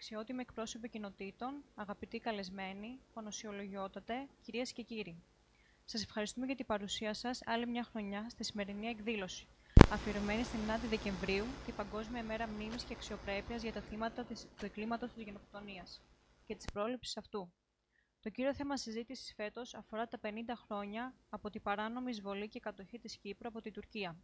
αξιότιμοι εκπρόσωποι κοινοτήτων, αγαπητοί καλεσμένοι, πανωσιολογιότατε, κυρίες και κύριοι. Σας ευχαριστούμε για την παρουσία σας άλλη μια χρονιά στη σημερινή εκδήλωση, αφιερωμένη στην 9η Δεκεμβρίου, την Παγκόσμια ημέρα μνήμης και αξιοπρέπειας για τα θύματα του εγκλήματος της γενοκτονίας και της πρόληψης αυτού. Το κύριο θέμα συζήτησης φέτος αφορά τα 50 χρόνια από την παράνομη εισβολή και κατοχή της Κύπρου από την Τουρκία.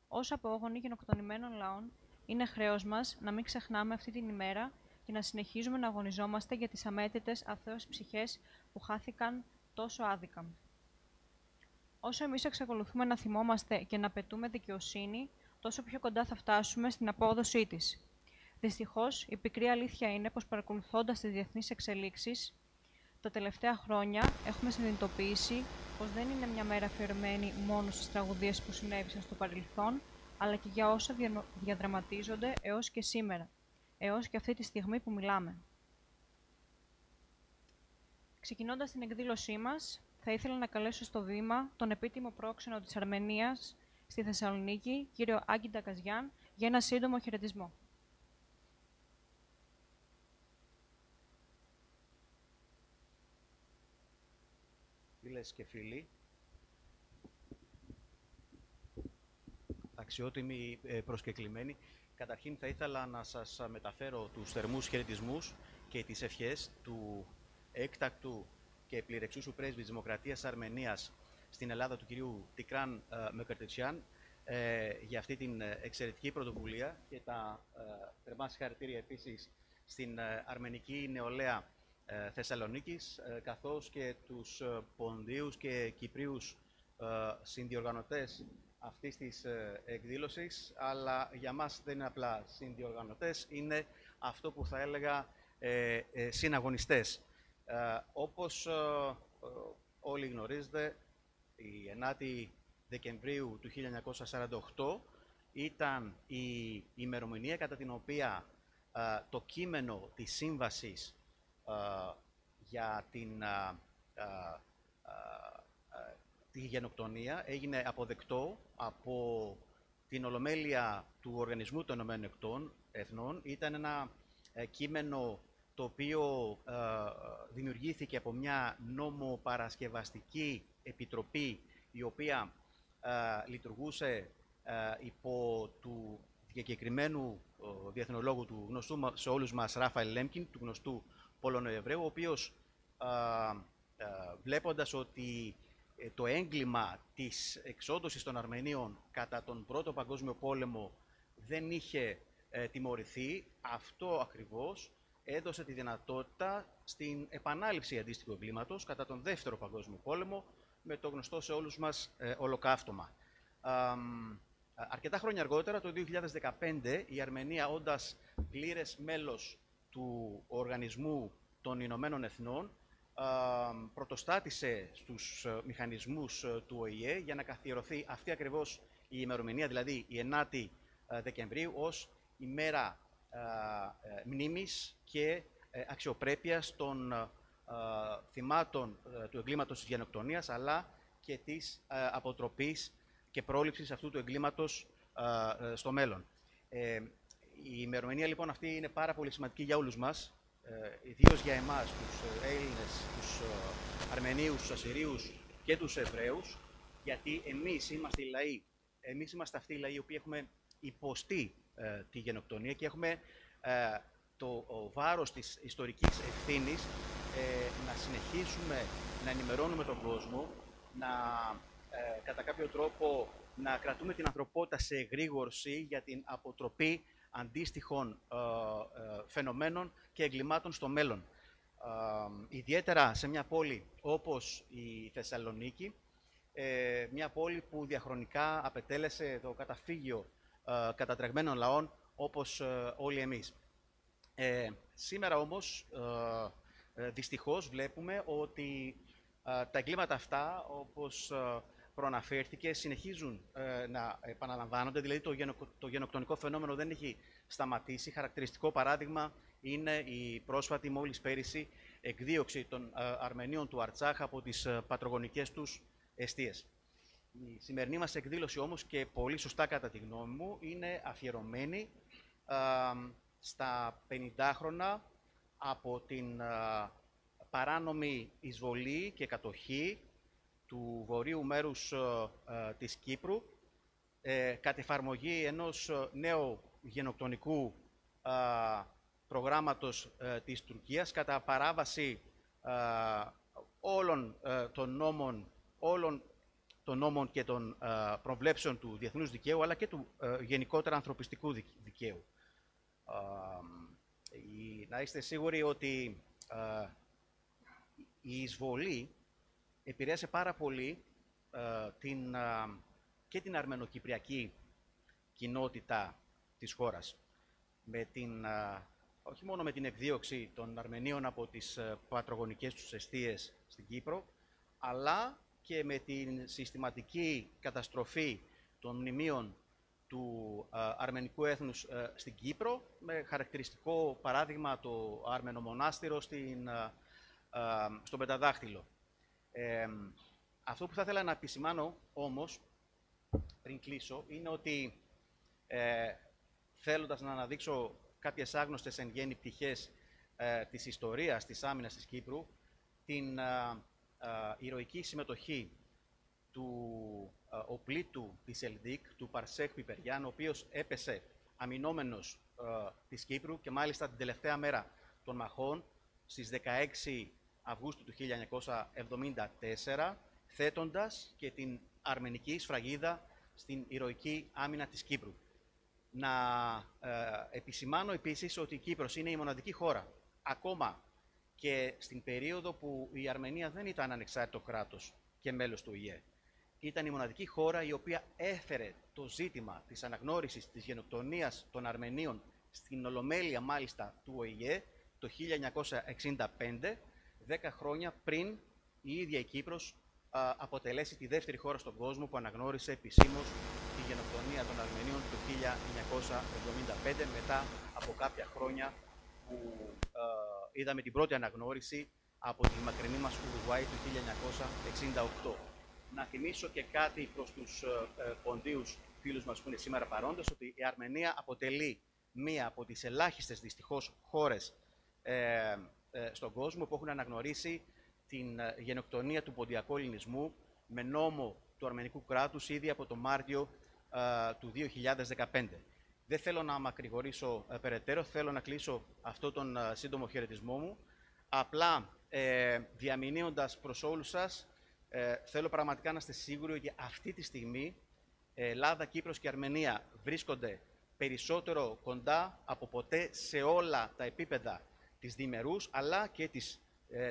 Ως απόγονοι γενοκτονημένων λαών, είναι χρέος μας να μην ξεχνάμε αυτή την ημέρα και να συνεχίζουμε να αγωνιζόμαστε για τις αμέτρητες αθώες ψυχές που χάθηκαν τόσο άδικα. Όσο εμείς εξακολουθούμε να θυμόμαστε και να απαιτούμε δικαιοσύνη, τόσο πιο κοντά θα φτάσουμε στην απόδοσή της. Δυστυχώς, η πικρή αλήθεια είναι πως παρακολουθώντας τις διεθνείς εξελίξεις, τα τελευταία χρόνια έχουμε συνειδητοποιήσει πως δεν είναι μια μέρα αφιερωμένη μόνο στις τραγωδίες που συνέβησαν στο παρελθόν, αλλά και για όσα διαδραματίζονται έως και σήμερα, έως και αυτή τη στιγμή που μιλάμε. Ξεκινώντας την εκδήλωσή μας, θα ήθελα να καλέσω στο βήμα τον επίτιμο πρόξενο της Αρμενίας στη Θεσσαλονίκη, κύριο Άγκη Ντακαζιάν, για ένα σύντομο χαιρετισμό. Φίλες και φίλοι, αξιότιμοι προσκεκλημένοι, καταρχήν θα ήθελα να σας μεταφέρω τους θερμούς χαιρετισμούς και τις ευχές του έκτακτου και πληρεξούσου πρέσβη της Δημοκρατίας Αρμενίας στην Ελλάδα, του κυρίου Τικράν Μεκερτετσιάν, για αυτή την εξαιρετική πρωτοβουλία και τα θερμά συγχαρητήρια επίσης στην αρμενική νεολαία Θεσσαλονίκης, καθώς και τους Πονδίους και Κυπρίους συνδιοργανωτές αυτής της εκδήλωσης, αλλά για μας δεν είναι απλά συνδιοργανωτές, είναι αυτό που θα έλεγα συναγωνιστές. Όπως όλοι γνωρίζετε, η 9η Δεκεμβρίου του 1948 ήταν η ημερομηνία κατά την οποία το κείμενο της σύμβασης για τη γενοκτονία έγινε αποδεκτό από την Ολομέλεια του Οργανισμού των Ηνωμένων Εθνών. Ήταν ένα κείμενο το οποίο δημιουργήθηκε από μια νομοπαρασκευαστική επιτροπή, η οποία λειτουργούσε υπό του διακεκριμένου διεθνολόγου του γνωστού σε όλους μας Ράφαελ Λέμκιν, του γνωστού Πολωνο-Εβραίου, ο οποίος βλέποντας ότι το έγκλημα της εξόντωσης των Αρμενίων κατά τον Πρώτο Παγκόσμιο Πόλεμο δεν είχε τιμωρηθεί, αυτό ακριβώς έδωσε τη δυνατότητα στην επανάληψη αντίστοιχου εγκλήματος κατά τον Δεύτερο Παγκόσμιο Πόλεμο με το γνωστό σε όλους μας ολοκαύτωμα. Αρκετά χρόνια αργότερα, το 2015, η Αρμενία, όντας πλήρες μέλος του Οργανισμού των Ηνωμένων Εθνών, πρωτοστάτησε στους μηχανισμούς του ΟΗΕ για να καθιερωθεί αυτή ακριβώς η ημερομηνία, δηλαδή η 9η Δεκεμβρίου, ως ημέρα μνήμης και αξιοπρέπειας των θυμάτων του εγκλήματος της γενοκτονίας, αλλά και της αποτροπής και πρόληψης αυτού του εγκλήματος στο μέλλον. Η ημερομηνία λοιπόν αυτή είναι πάρα πολύ σημαντική για όλους μας, ιδίως για εμάς, τους Έλληνες, τους Αρμενίους, τους Ασσυρίους και τους Εβραίους, γιατί εμείς είμαστε οι λαοί, εμείς είμαστε αυτοί οι λαοί οι οποίοι έχουμε υποστεί τη γενοκτονία και έχουμε το βάρος της ιστορικής ευθύνης να συνεχίσουμε να ενημερώνουμε τον κόσμο, να κατά κάποιο τρόπο να κρατούμε την ανθρωπότητα σε εγρήγορση για την αποτροπή αντίστοιχων φαινομένων και εγκλημάτων στο μέλλον. Ιδιαίτερα σε μια πόλη όπως η Θεσσαλονίκη, μια πόλη που διαχρονικά απετέλεσε το καταφύγιο κατατρεγμένων λαών όπως όλοι εμείς. Σήμερα όμως, δυστυχώς βλέπουμε ότι τα εγκλήματα αυτά, όπως προαναφέρθηκε, συνεχίζουν να επαναλαμβάνονται, δηλαδή το γενοκτονικό φαινόμενο δεν έχει σταματήσει. Χαρακτηριστικό παράδειγμα είναι η πρόσφατη μόλις πέρυσι εκδίωξη των Αρμενίων του Αρτσάχ από τις πατρογονικές τους εστίες. Η σημερινή μας εκδήλωση όμως, και πολύ σωστά κατά τη γνώμη μου, είναι αφιερωμένη στα 50 από την παράνομη εισβολή και κατοχή του βορείου μέρους της Κύπρου κατ' εφαρμογή ενός νέου γενοκτονικού προγράμματος της Τουρκίας κατά παράβαση όλων των νόμων και των προβλέψεων του διεθνούς δικαίου, αλλά και του γενικότερα ανθρωπιστικού δικαίου. Να είστε σίγουροι ότι η εισβολή επηρέασε πάρα πολύ και την αρμενοκυπριακή κοινότητα της χώρας. Όχι μόνο με την εκδίωξη των Αρμενίων από τις πατρογονικές τους εστίες στην Κύπρο, αλλά και με την συστηματική καταστροφή των μνημείων του αρμενικού έθνους στην Κύπρο, με χαρακτηριστικό παράδειγμα το Αρμενο Μονάστηρο στον Πενταδάχτυλο. Αυτό που θα ήθελα να επισημάνω όμως, πριν κλείσω, είναι ότι θέλοντας να αναδείξω κάποιες άγνωστες εν γέννη πτυχές της ιστορίας της άμυνας της Κύπρου, την ηρωική συμμετοχή του οπλίτου της Ελδίκ, του Παρσέχ Πιπεριάν, ο οποίος έπεσε αμυνόμενος της Κύπρου και μάλιστα την τελευταία μέρα των μαχών, στις 16 Αυγούστου του 1974, θέτοντας και την αρμενική σφραγίδα στην ηρωική άμυνα της Κύπρου. Να επισημάνω επίσης ότι η Κύπρος είναι η μοναδική χώρα, ακόμα και στην περίοδο που η Αρμενία δεν ήταν ανεξάρτητο κράτος και μέλος του ΟΗΕ. Ήταν η μοναδική χώρα η οποία έφερε το ζήτημα της αναγνώρισης της γενοκτονίας των Αρμενίων στην Ολομέλεια μάλιστα του ΟΗΕ το 1965, 10 χρόνια πριν η ίδια η Κύπρος αποτελέσει τη δεύτερη χώρα στον κόσμο που αναγνώρισε επισήμως τη γενοκτονία των Αρμενίων το 1975, μετά από κάποια χρόνια που είδαμε την πρώτη αναγνώριση από τη μακρινή μας Ουρουάη του 1968. Να θυμίσω και κάτι προς τους ποντίους φίλους μας που είναι σήμερα παρόντες, ότι η Αρμενία αποτελεί μία από τις ελάχιστες δυστυχώς χώρες στον κόσμο που έχουν αναγνωρίσει την γενοκτονία του ποντιακού ελληνισμού με νόμο του αρμενικού κράτους ήδη από το Μάρτιο του 2015. Δεν θέλω να μακρηγορήσω περαιτέρω, θέλω να κλείσω αυτό τον σύντομο χαιρετισμό μου. Απλά διαμηνύοντας προς όλους σας, θέλω πραγματικά να είστε σίγουροι ότι αυτή τη στιγμή Ελλάδα, Κύπρος και Αρμενία βρίσκονται περισσότερο κοντά από ποτέ σε όλα τα επίπεδα της διμερούς αλλά και της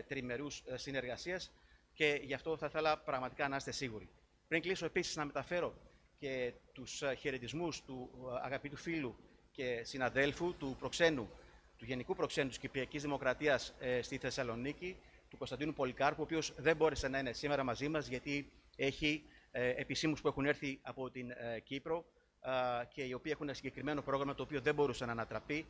τριμερούς συνεργασίας και γι' αυτό θα ήθελα πραγματικά να είστε σίγουροι. Πριν κλείσω επίσης να μεταφέρω και τους χαιρετισμούς του αγαπητού φίλου και συναδέλφου του προξένου, του Γενικού Προξένου της Κυπριακής Δημοκρατίας στη Θεσσαλονίκη, του Κωνσταντίνου Πολυκάρπου, ο οποίος δεν μπόρεσε να είναι σήμερα μαζί μας γιατί έχει επισήμους που έχουν έρθει από την Κύπρο και οι οποίοι έχουν ένα συγκεκριμένο πρόγραμμα το οποίο δεν μπορούσε να ανατραπεί.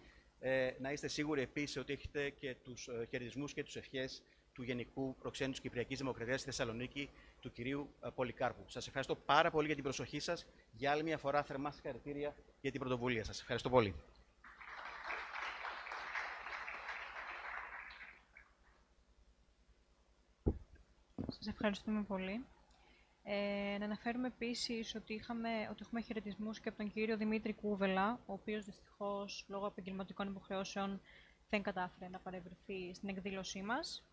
Να είστε σίγουροι επίσης ότι έχετε και τους χαιρετισμούς και τους ευχές του Γενικού Προξένου της Κυπριακής Δημοκρατίας στη Θεσσαλονίκη, του κυρίου Πολυκάρπου. Σας ευχαριστώ πάρα πολύ για την προσοχή σας. Για άλλη μια φορά θερμά συγχαρητήρια για την πρωτοβουλία σας. Ευχαριστώ πολύ. Σας ευχαριστούμε πολύ. Να αναφέρουμε επίσης ότι έχουμε χαιρετισμούς και από τον κύριο Δημήτρη Κούβελα, ο οποίος δυστυχώς λόγω επαγγελματικών υποχρεώσεων δεν κατάφερε να παρευρεθεί στην εκδήλωσή μας.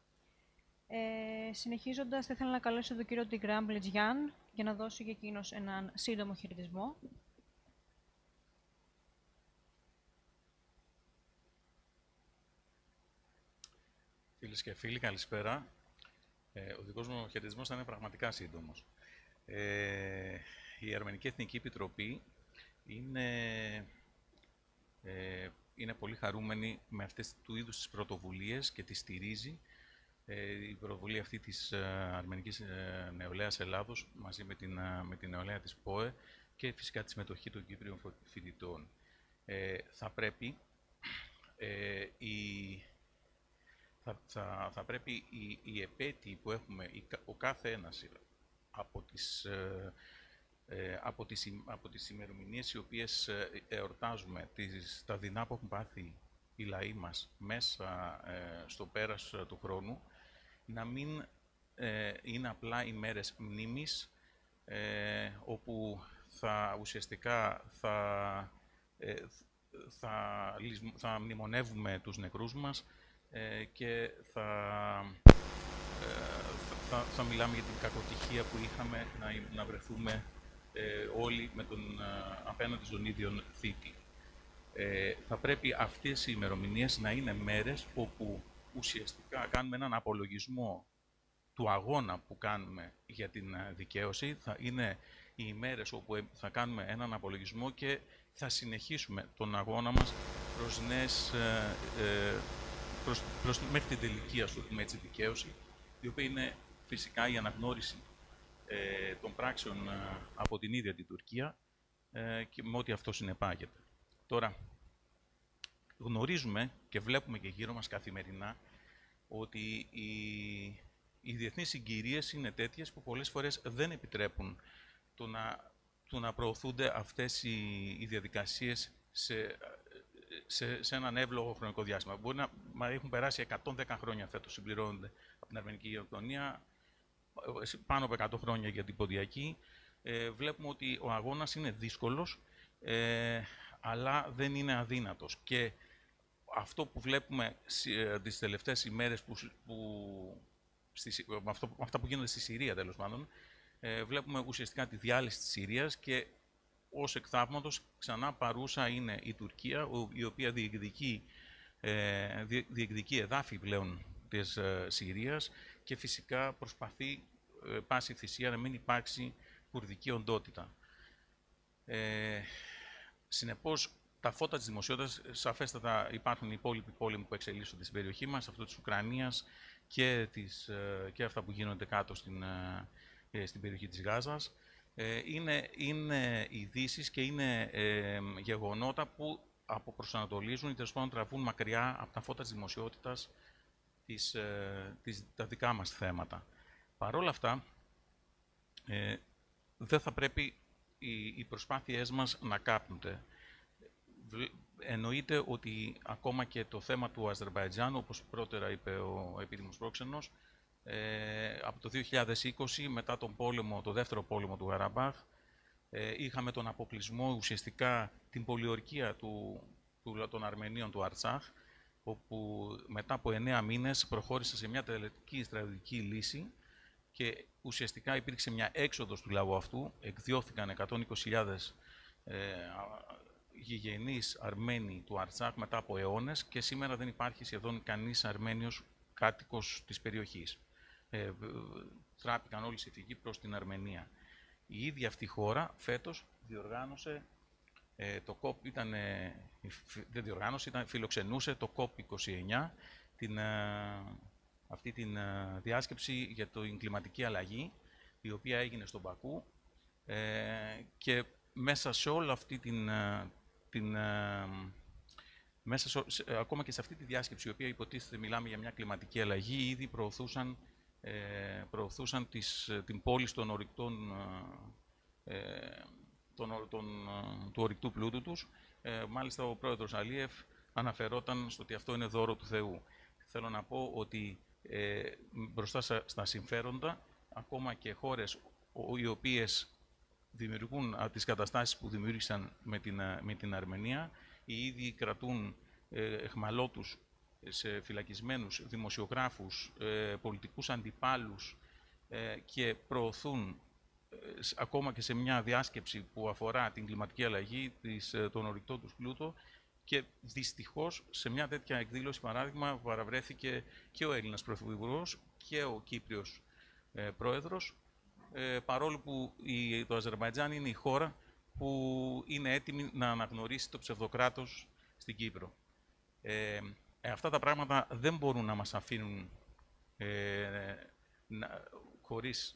Συνεχίζοντας, θα ήθελα να καλέσω τον κύριο Τιγκράμ Μπλετζιάν για να δώσει για εκείνος έναν σύντομο χαιρετισμό. Φίλες και φίλοι, καλησπέρα. Ο δικός μου χαιρετισμός θα είναι πραγματικά σύντομος. Η Αρμενική Εθνική Επιτροπή είναι πολύ χαρούμενη με αυτές του είδους τις πρωτοβουλίες και τη στηρίζει. Η πρωτοβουλία αυτή της Αρμενικής Νεολαίας Ελλάδος μαζί με την νεολαία της ΠΟΕ και φυσικά τη συμμετοχή των Κύπριων φοιτητών. Θα πρέπει οι επέτειοι που έχουμε, ο κάθε ένας από τις από τις ημερομηνίες οι οποίες εορτάζουμε, τα δεινά που έχουν πάθει οι λαοί μας μέσα στο πέρας του χρόνου, να μην είναι απλά ημέρες μνήμης, όπου ουσιαστικά θα μνημονεύουμε τους νεκρούς μας και θα μιλάμε για την κακοτυχία που είχαμε να βρεθούμε όλοι απέναντι στον ίδιο θήτη. Θα πρέπει αυτές οι ημερομηνίες να είναι μέρες όπου ουσιαστικά κάνουμε έναν απολογισμό του αγώνα που κάνουμε για την δικαίωση. Θα είναι οι ημέρες όπου θα κάνουμε έναν απολογισμό και θα συνεχίσουμε τον αγώνα μας μέχρι την τελική, ας το πούμε έτσι, δικαίωση, η οποία είναι φυσικά η αναγνώριση των πράξεων από την ίδια την Τουρκία και με ό,τι αυτό συνεπάγεται. Τώρα, γνωρίζουμε και βλέπουμε και γύρω μας καθημερινά ότι οι διεθνείς συγκυρίες είναι τέτοιες που πολλές φορές δεν επιτρέπουν το να προωθούνται αυτές οι διαδικασίες σε έναν εύλογο χρονικό διάστημα. Μπορεί να έχουν περάσει 110 χρόνια φέτος, συμπληρώνονται από την αρμενική γενοκτονία, πάνω από 100 χρόνια για την ποντιακή. Βλέπουμε ότι ο αγώνας είναι δύσκολος, αλλά δεν είναι αδύνατος. Και αυτό που βλέπουμε τις τελευταίες ημέρες, αυτά που γίνονται στη Συρία, τέλος πάντων, βλέπουμε ουσιαστικά τη διάλυση της Συρίας και ως εκ θαύματος ξανά παρούσα είναι η Τουρκία, η οποία διεκδικεί εδάφη πλέον της Συρίας και φυσικά προσπαθεί πάση θυσία να μην υπάρξει κουρδική οντότητα. Συνεπώς, τα φώτα της δημοσιότητας, σαφέστατα υπάρχουν οι υπόλοιποι πόλεμοι που εξελίσσονται στην περιοχή μας, αυτό της Ουκρανίας και αυτά που γίνονται κάτω στην περιοχή της Γάζας. Είναι ειδήσεις και είναι γεγονότα που αποπροσανατολίζουν ή τέλος πάντων τραβούν μακριά από τα φώτα της δημοσιότητας τα δικά μας θέματα. Παρ' όλα αυτά, δεν θα πρέπει οι προσπάθειές μας να κάπνονται. Εννοείται ότι ακόμα και το θέμα του Αζερμπαϊτζάν, όπως πρώτερα είπε ο επίτιμος πρόξενος, από το 2020, μετά το δεύτερο πόλεμο του Γαραμπάχ, είχαμε τον αποκλεισμό, ουσιαστικά την πολιορκία των Αρμενίων του Αρτσάχ, όπου μετά από 9 μήνες προχώρησε σε μια τελετική στρατιωτική λύση και ουσιαστικά υπήρξε μια έξοδος του λαού αυτού, εκδιώθηκαν 120.000 γηγενείς Αρμένοι του Αρτσάχ μετά από αιώνες και σήμερα δεν υπάρχει σχεδόν κανείς Αρμένιος κάτοικος της περιοχής. Τράπηκαν όλοι οι φυγοί προς την Αρμενία. Η ίδια αυτή χώρα φέτος διοργάνωσε φιλοξενούσε το COP29, αυτή την διάσκεψη για την κλιματική αλλαγή, η οποία έγινε στον Μπακού, και μέσα σε όλη αυτή ακόμα και σε αυτή τη διάσκεψη, η οποία υποτίθεται μιλάμε για μια κλιματική αλλαγή, ήδη προωθούσαν την πώληση των ορυκτών του ορυκτού πλούτου τους. Μάλιστα, ο πρόεδρος Αλίεφ αναφερόταν στο ότι αυτό είναι δώρο του Θεού. Θέλω να πω ότι μπροστά στα συμφέροντα, ακόμα και χώρες οι οποίες δημιουργούν τις καταστάσεις που δημιούργησαν με την Αρμενία, οι ίδιοι κρατούν εχμαλώτους σε φυλακισμένους δημοσιογράφους, πολιτικούς αντιπάλους και προωθούν ακόμα και σε μια διάσκεψη που αφορά την κλιματική αλλαγή, τον ορυκτό του πλούτο, και δυστυχώς σε μια τέτοια εκδήλωση, παράδειγμα, παραβρέθηκε και ο Έλληνας Πρωθυπουργός και ο Κύπριος Πρόεδρος, παρόλο που το Αζερμπαϊτζάν είναι η χώρα που είναι έτοιμη να αναγνωρίσει το ψευδοκράτος στην Κύπρο. Αυτά τα πράγματα δεν μπορούν να μας αφήνουν χωρίς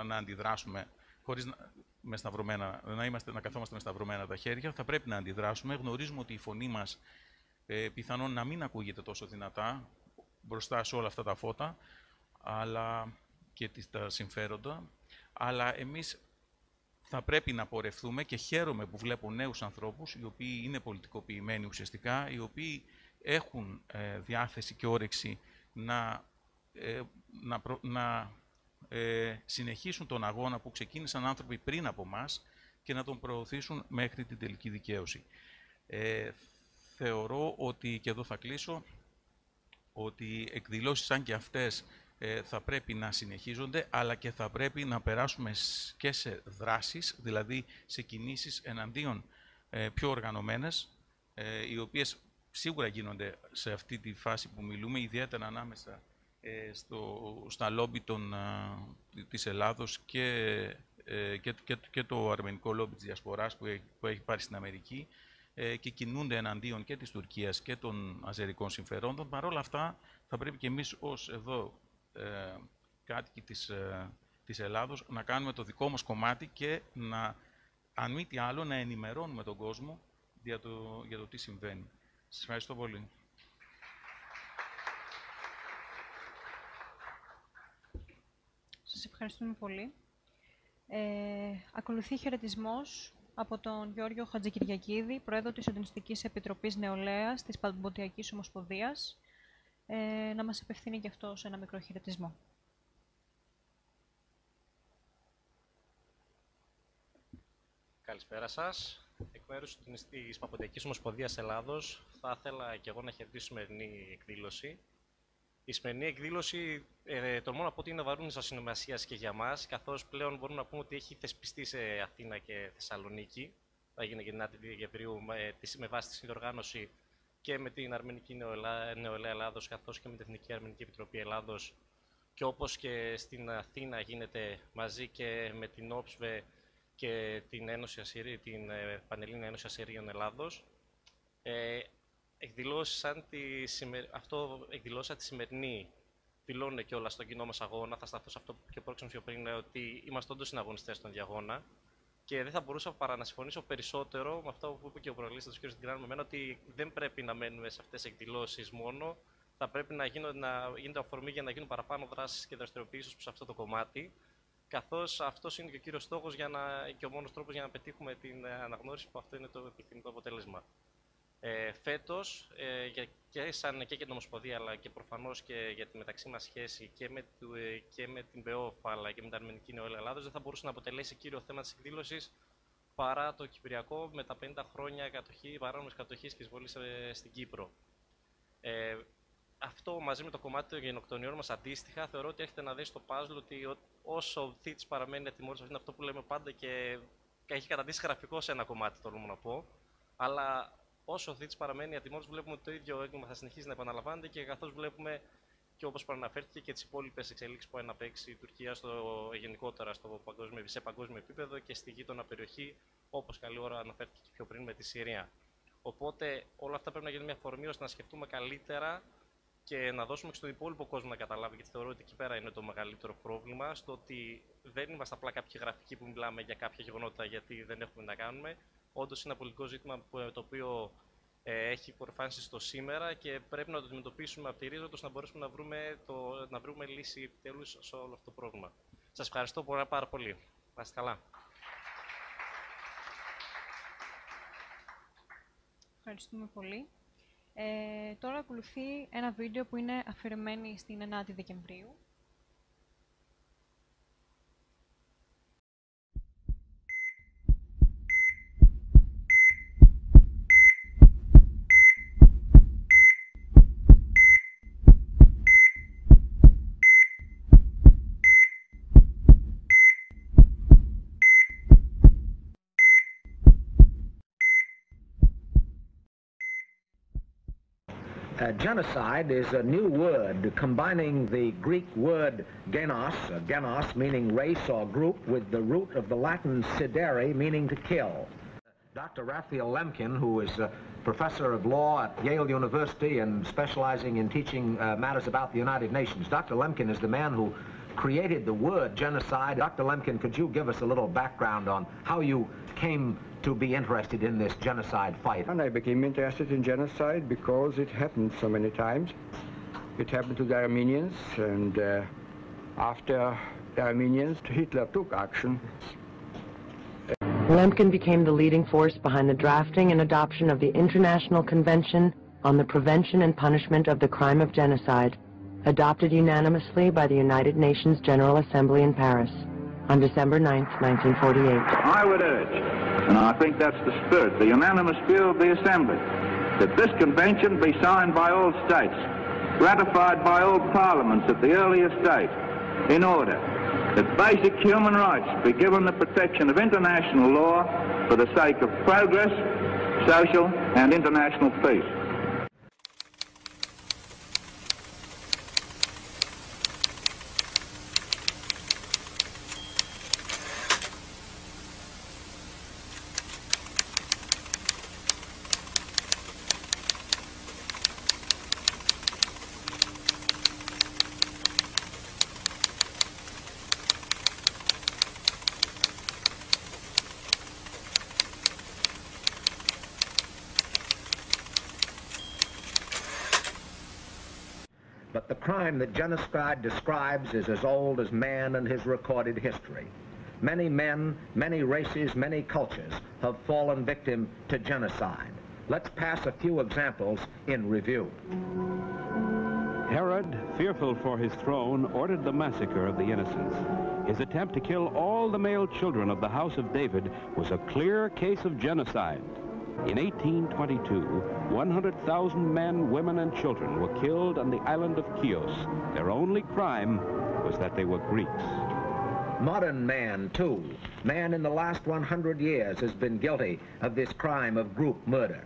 να αντιδράσουμε, χωρίς να καθόμαστε με σταυρωμένα τα χέρια. Θα πρέπει να αντιδράσουμε. Γνωρίζουμε ότι η φωνή μας πιθανόν να μην ακούγεται τόσο δυνατά μπροστά σε όλα αυτά τα φώτα, αλλά και τα συμφέροντα. Αλλά εμείς θα πρέπει να πορευτούμε και χαίρομαι που βλέπω νέους ανθρώπους οι οποίοι είναι πολιτικοποιημένοι ουσιαστικά, οι οποίοι έχουν διάθεση και όρεξη να συνεχίσουν τον αγώνα που ξεκίνησαν άνθρωποι πριν από μας και να τον προωθήσουν μέχρι την τελική δικαίωση. Θεωρώ ότι, και εδώ θα κλείσω, ότι εκδηλώσεις σαν και αυτές θα πρέπει να συνεχίζονται, αλλά και θα πρέπει να περάσουμε και σε δράσεις, δηλαδή σε κινήσεις εναντίον πιο οργανωμένες, οι οποίες σίγουρα γίνονται σε αυτή τη φάση που μιλούμε, ιδιαίτερα ανάμεσα στα λόμπι της Ελλάδος και το αρμενικό λόμπι της διασποράς που έχει πάρει στην Αμερική, και κινούνται εναντίον και της Τουρκίας και των αζερικών συμφερόντων. Παρ' όλα αυτά, θα πρέπει και εμείς ως εδώ κάτοικοι της Ελλάδος να κάνουμε το δικό μας κομμάτι και αν μη τι άλλο, να ενημερώνουμε τον κόσμο για το τι συμβαίνει. Σας ευχαριστώ πολύ. Σας ευχαριστούμε πολύ. Ακολουθεί χαιρετισμός από τον Γιώργο Χατζικυριακίδη, Πρόεδρο της Συντονιστικής Επιτροπής Νεολαίας της Παμποντιακής Ομοσπονδίας, να μας απευθύνει και αυτός ένα μικρό χαιρετισμό. Καλησπέρα σας. Εκ μέρους της Παμποντιακής Ομοσπονδίας Ελλάδος, θα ήθελα και εγώ να χαιρετήσω τη σημερινή εκδήλωση. Η σημερινή εκδήλωση, τολμώ να πω ότι είναι βαρύνουσα σημασίας και για μας, καθώς πλέον μπορούμε να πούμε ότι έχει θεσπιστεί σε Αθήνα και Θεσσαλονίκη. Θα γίνει και την 9η Δεκεμβρίου με βάση τη συνδιοργάνωση και με την Αρμενική Νεολαία Ελλάδος, καθώς και με την Εθνική Αρμενική Επιτροπή Ελλάδος. Και όπως και στην Αθήνα γίνεται μαζί και με την ΟΠΣΒΕ και την Πανελλήνια Ένωση Ασσυρίων Ελλάδος. Εκδηλώσεις σαν τη σημερινή δηλώνουν και όλα στον κοινό μας αγώνα. Θα σταθώ σε αυτό που και πρόξενος πιο πριν, ότι είμαστε όντως συναγωνιστές στον διαγώνα. Και δεν θα μπορούσα παρά να συμφωνήσω περισσότερο με αυτό που είπε και ο προελίστας ο κ. Τιγκράν με εμένα, ότι δεν πρέπει να μένουμε σε αυτές τις εκδηλώσεις μόνο. Θα πρέπει να γίνεται αφορμή για να γίνουν παραπάνω δράσεις και δραστηριοποιήσεις προς αυτό το κομμάτι. Καθώς αυτός είναι και ο κύριος στόχος και ο μόνος τρόπος για να πετύχουμε την αναγνώριση που αυτό είναι το επιθυμητό αποτέλεσμα. Φέτος, και την Ομοσπονδία, αλλά και προφανώς και για τη μεταξύ μας σχέση και με την ΠΕΟΦ, αλλά και με την Αρμενική Νεολαία Ελλάδος, δεν θα μπορούσε να αποτελέσει κύριο θέμα της εκδήλωσης παρά το Κυπριακό με τα 50 χρόνια παράνομης κατοχής και εισβολής στην Κύπρο. Αυτό μαζί με το κομμάτι των γενοκτονιών μας αντίστοιχα, θεωρώ ότι έχετε να δει στο πάζλ ότι όσο ο θήτης παραμένει ατιμόρυτος, αυτό είναι αυτό που λέμε πάντα και έχει καταντήσει γραφικό σε ένα κομμάτι, τολμώ να πω. Αλλά όσο ο θήτης παραμένει ατιμόρυτος, βλέπουμε ότι το ίδιο έγκλημα θα συνεχίσει να επαναλαμβάνεται και καθώς βλέπουμε και όπως προαναφέρθηκε και τις υπόλοιπες εξελίξεις που αναπτύξει η Τουρκία γενικότερα σε παγκόσμιο επίπεδο και στη γείτονα περιοχή, όπως καλή ώρα αναφέρθηκε και πιο πριν με τη Συρία. Οπότε όλα αυτά πρέπει να γίνουν μια αφορμή ώστε να σκεφτούμε καλύτερα και να δώσουμε και στον υπόλοιπο κόσμο να καταλάβει, γιατί θεωρώ ότι εκεί πέρα είναι το μεγαλύτερο πρόβλημα, στο ότι δεν είμαστε απλά κάποιοι γραφικοί που μιλάμε για κάποια γεγονότα γιατί δεν έχουμε να κάνουμε. Όντως είναι ένα πολιτικό ζήτημα το οποίο έχει υπορφάνσει στο σήμερα και πρέπει να το αντιμετωπίσουμε από τη ρίζα ώστε να μπορέσουμε να βρούμε λύση επιτέλους σε όλο αυτό το πρόβλημα. Σας ευχαριστώ πάρα πολύ. Να είστε καλά. Ευχαριστούμε πολύ. Τώρα ακολουθεί ένα βίντεο που είναι αφιερωμένο στην 9η Δεκεμβρίου. Genocide is a new word combining the Greek word genos meaning race or group, with the root of the Latin sidere meaning to kill. Dr. Raphael Lemkin, who is a professor of law at Yale University and specializing in teaching matters about the United Nations. Dr. Lemkin is the man who created the word genocide. Dr. Lemkin, could you give us a little background on how you came to be interested in this genocide fight? And I became interested in genocide because it happened so many times. It happened to the Armenians, and after the Armenians, Hitler took action Lemkin became the leading force behind the drafting and adoption of the International Convention on the Prevention and Punishment of the Crime of Genocide, adopted unanimously by the United Nations General Assembly in Paris on December 9, 1948. I would urge, and I think that's the spirit, the unanimous view of the Assembly, that this convention be signed by all states, ratified by all parliaments at the earliest date, in order that basic human rights be given the protection of international law for the sake of progress, social and international peace. But the crime that genocide describes is as old as man and his recorded history. Many men, many races, many cultures have fallen victim to genocide. Let's pass a few examples in review. Herod, fearful for his throne, ordered the massacre of the innocents. His attempt to kill all the male children of the house of David was a clear case of genocide. In 1822, 100,000 men, women, and children were killed on the island of Chios. Their only crime was that they were Greeks. Modern man, too. Man in the last 100 years has been guilty of this crime of group murder.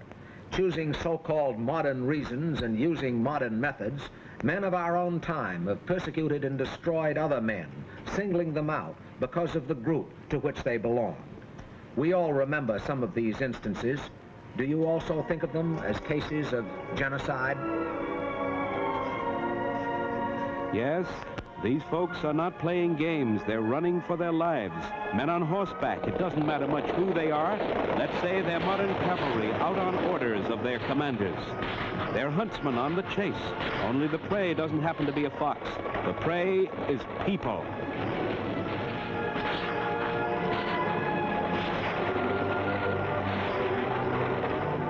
Choosing so-called modern reasons and using modern methods, men of our own time have persecuted and destroyed other men, singling them out because of the group to which they belong. We all remember some of these instances. Do you also think of them as cases of genocide? Yes, these folks are not playing games. They're running for their lives. Men on horseback, it doesn't matter much who they are. Let's say they're modern cavalry out on orders of their commanders. They're huntsmen on the chase, only the prey doesn't happen to be a fox. The prey is people.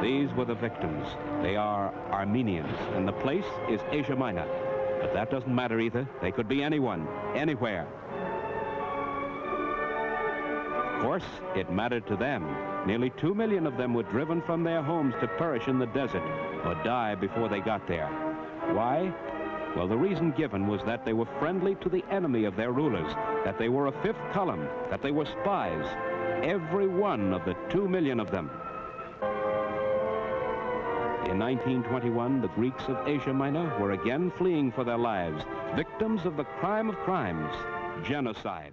These were the victims. They are Armenians, and the place is Asia Minor. But that doesn't matter either. They could be anyone, anywhere. Of course, it mattered to them. Nearly 2 million of them were driven from their homes to perish in the desert or die before they got there. Why? Well, the reason given was that they were friendly to the enemy of their rulers, that they were a fifth column, that they were spies. Every one of the 2 million of them. In 1921, the Greeks of Asia Minor were again fleeing for their lives, victims of the crime of crimes, genocide.